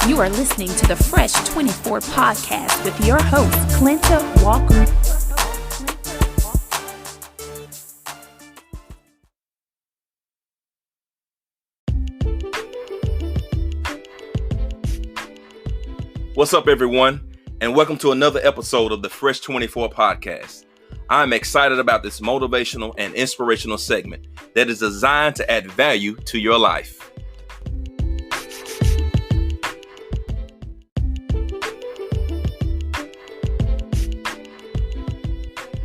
You are listening to the Fresh 24 podcast with your host, Clinta Walker. What's up, everyone, and welcome to another episode of the Fresh 24 podcast. I'm excited about this motivational and inspirational segment that is designed to add value to your life.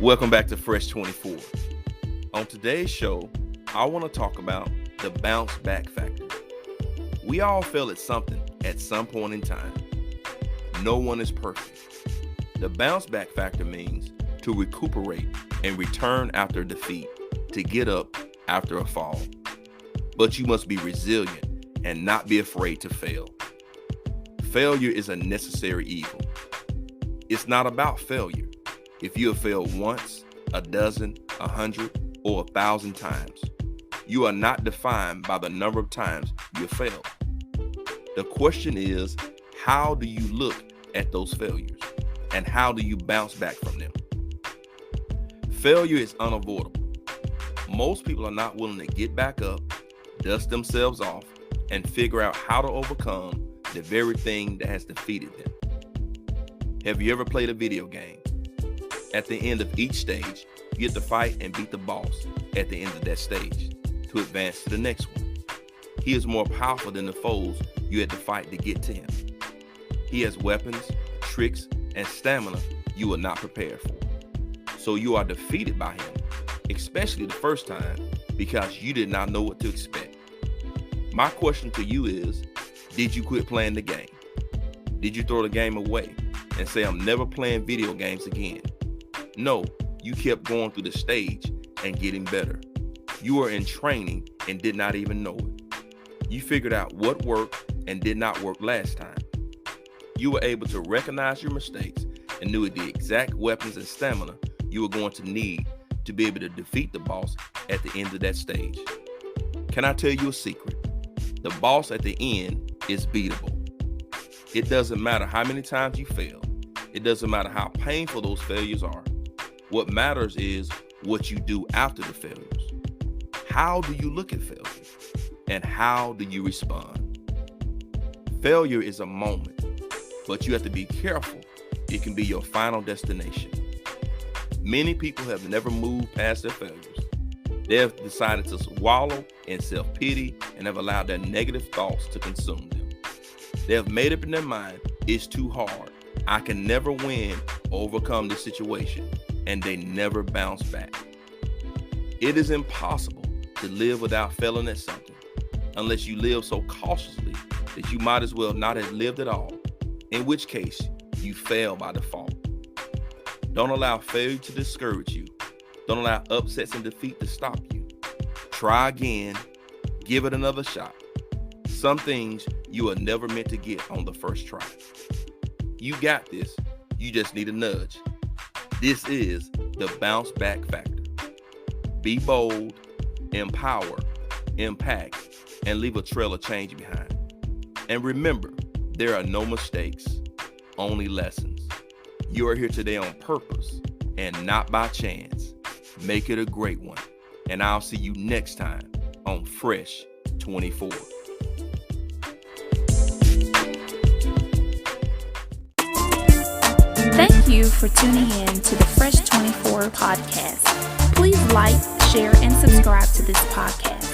Welcome back to Fresh 24. On today's show, I want to talk about the bounce back factor. We all fail at something at some point in time. No one is perfect. The bounce back factor means to recuperate and return after defeat, to get up after a fall. But you must be resilient and not be afraid to fail. Failure is a necessary evil. It's not about failure. If you have failed once, a dozen, 100, or 1,000 times, you are not defined by the number of times you failed. The question is, how do you look at those failures, and how do you bounce back from them? Failure is unavoidable. Most people are not willing to get back up, dust themselves off, and figure out how to overcome the very thing that has defeated them. Have you ever played a video game? At the end of each stage, you get to fight and beat the boss at the end of that stage to advance to the next one. He is more powerful than the foes you had to fight to get to him. He has weapons, tricks, and stamina you were not prepared for. So you are defeated by him, especially the first time, because you did not know what to expect. My question to you is, did you quit playing the game? Did you throw the game away and say, I'm never playing video games again? No, you kept going through the stage and getting better. You were in training and did not even know it. You figured out what worked and did not work last time. You were able to recognize your mistakes and knew the exact weapons and stamina you were going to need to be able to defeat the boss at the end of that stage. Can I tell you a secret? The boss at the end is beatable. It doesn't matter how many times you fail. It doesn't matter how painful those failures are. What matters is what you do after the failures. How do you look at failure? And how do you respond? Failure is a moment, but you have to be careful. It can be your final destination. Many people have never moved past their failures. They have decided to wallow in self-pity and have allowed their negative thoughts to consume them. They have made up in their mind, it's too hard. I can never win or overcome this situation, and they never bounce back. It is impossible to live without failing at something, unless you live so cautiously that you might as well not have lived at all, in which case you fail by default. Don't allow failure to discourage you. Don't allow upsets and defeat to stop you. Try again. Give it another shot. Some things you are never meant to get on the first try. You got this. You just need a nudge. This is the bounce back factor. Be bold, empower, impact, and leave a trail of change behind. And remember, there are no mistakes, only lessons. You are here today on purpose and not by chance. Make it a great one. And I'll see you next time on Fresh 24. Thank you for tuning in to the Fresh 24 podcast. Please like, share, and subscribe to this podcast.